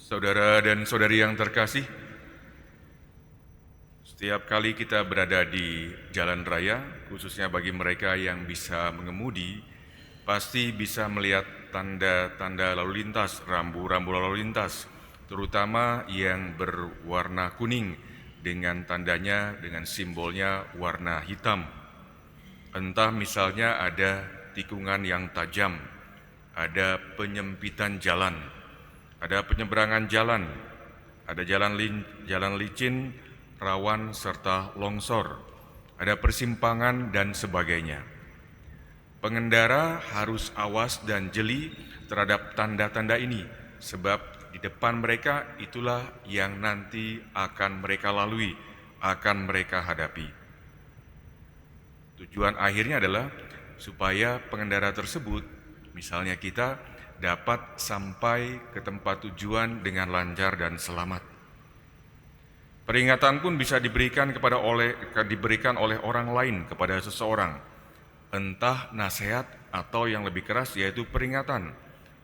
Saudara dan saudari yang terkasih, setiap kali kita berada di jalan raya, khususnya bagi mereka yang bisa mengemudi, pasti bisa melihat tanda-tanda lalu lintas, rambu-rambu lalu lintas, terutama yang berwarna kuning dengan tandanya, dengan simbolnya warna hitam. Entah misalnya ada tikungan yang tajam, ada penyempitan jalan, ada penyeberangan jalan, ada jalan licin, rawan, serta longsor, ada persimpangan dan sebagainya. Pengendara harus awas dan jeli terhadap tanda-tanda ini, sebab di depan mereka itulah yang nanti akan mereka lalui, akan mereka hadapi. Tujuan akhirnya adalah supaya pengendara tersebut, misalnya kita, dapat sampai ke tempat tujuan dengan lancar dan selamat. Peringatan pun bisa diberikan oleh orang lain kepada seseorang, entah nasihat atau yang lebih keras yaitu peringatan.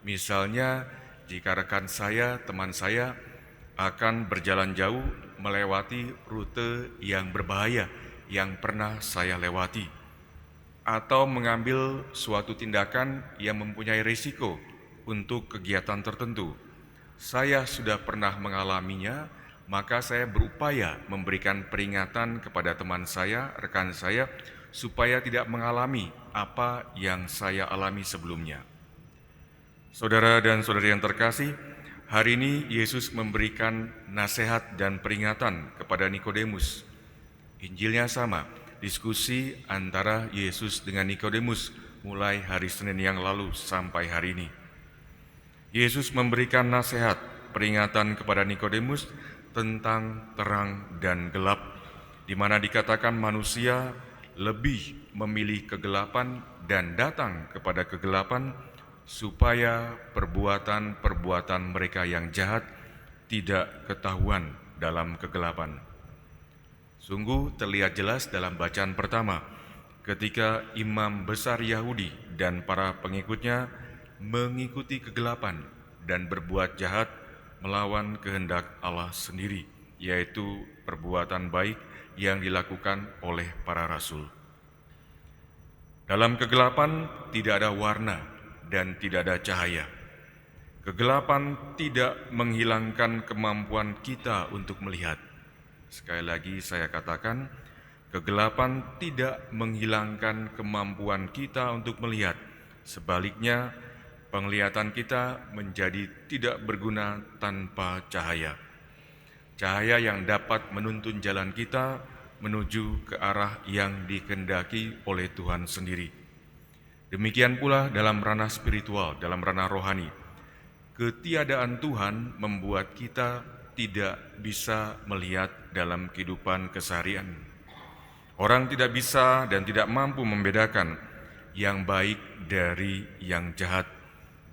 Misalnya, jika rekan saya, teman saya akan berjalan jauh melewati rute yang berbahaya yang pernah saya lewati, atau mengambil suatu tindakan yang mempunyai risiko untuk kegiatan tertentu. Saya sudah pernah mengalaminya, maka saya berupaya memberikan peringatan kepada teman saya, rekan saya, supaya tidak mengalami apa yang saya alami sebelumnya. Saudara dan saudari yang terkasih, hari ini Yesus memberikan nasihat dan peringatan kepada Nikodemus. Injilnya sama, diskusi antara Yesus dengan Nikodemus mulai hari Senin yang lalu sampai hari ini. Yesus memberikan nasihat, peringatan kepada Nikodemus tentang terang dan gelap, di mana dikatakan manusia lebih memilih kegelapan dan datang kepada kegelapan supaya perbuatan-perbuatan mereka yang jahat tidak ketahuan dalam kegelapan. Sungguh terlihat jelas dalam bacaan pertama, ketika imam besar Yahudi dan para pengikutnya mengikuti kegelapan dan berbuat jahat melawan kehendak Allah sendiri, yaitu perbuatan baik yang dilakukan oleh para rasul. Dalam kegelapan tidak ada warna dan tidak ada cahaya. Kegelapan tidak menghilangkan kemampuan kita untuk melihat. Sekali lagi saya katakan, kegelapan tidak menghilangkan kemampuan kita untuk melihat. Sebaliknya, penglihatan kita menjadi tidak berguna tanpa cahaya. Cahaya yang dapat menuntun jalan kita menuju ke arah yang dikehendaki oleh Tuhan sendiri. Demikian pula dalam ranah spiritual, dalam ranah rohani. Ketiadaan Tuhan membuat kita tidak bisa melihat dalam kehidupan keseharian. Orang tidak bisa dan tidak mampu membedakan yang baik dari yang jahat,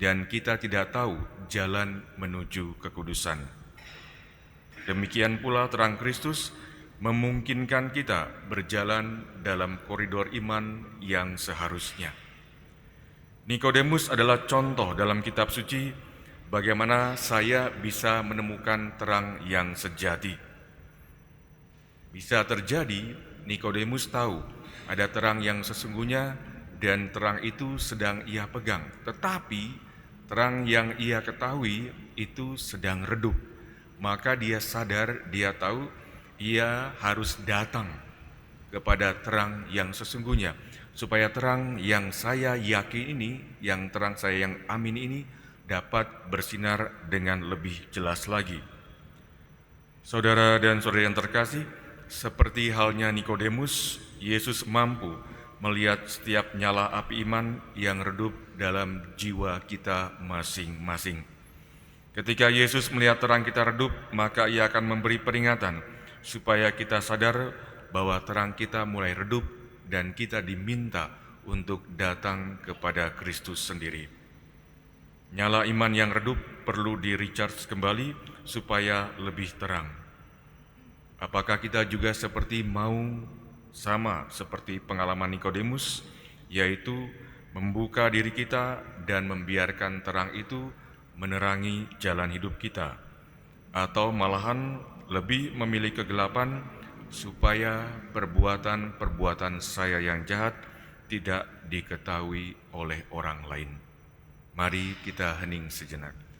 dan kita tidak tahu jalan menuju kekudusan. Demikian pula terang Kristus memungkinkan kita berjalan dalam koridor iman yang seharusnya. Nikodemus adalah contoh dalam kitab suci bagaimana saya bisa menemukan terang yang sejati. Bisa terjadi Nikodemus tahu ada terang yang sesungguhnya dan terang itu sedang ia pegang, tetapi terang yang ia ketahui itu sedang redup. Maka dia sadar, dia tahu ia harus datang kepada terang yang sesungguhnya, supaya terang yang saya yakin ini, yang terang saya yang amin ini dapat bersinar dengan lebih jelas lagi. Saudara dan saudari yang terkasih, seperti halnya Nikodemus, Yesus mampu melihat setiap nyala api iman yang redup dalam jiwa kita masing-masing. Ketika Yesus melihat terang kita redup, maka Ia akan memberi peringatan supaya kita sadar bahwa terang kita mulai redup dan kita diminta untuk datang kepada Kristus sendiri. Nyala iman yang redup perlu di-recharge kembali supaya lebih terang. Apakah kita juga sama seperti pengalaman Nikodemus, yaitu membuka diri kita dan membiarkan terang itu menerangi jalan hidup kita, atau malahan lebih memilih kegelapan supaya perbuatan-perbuatan saya yang jahat tidak diketahui oleh orang lain. Mari kita hening sejenak.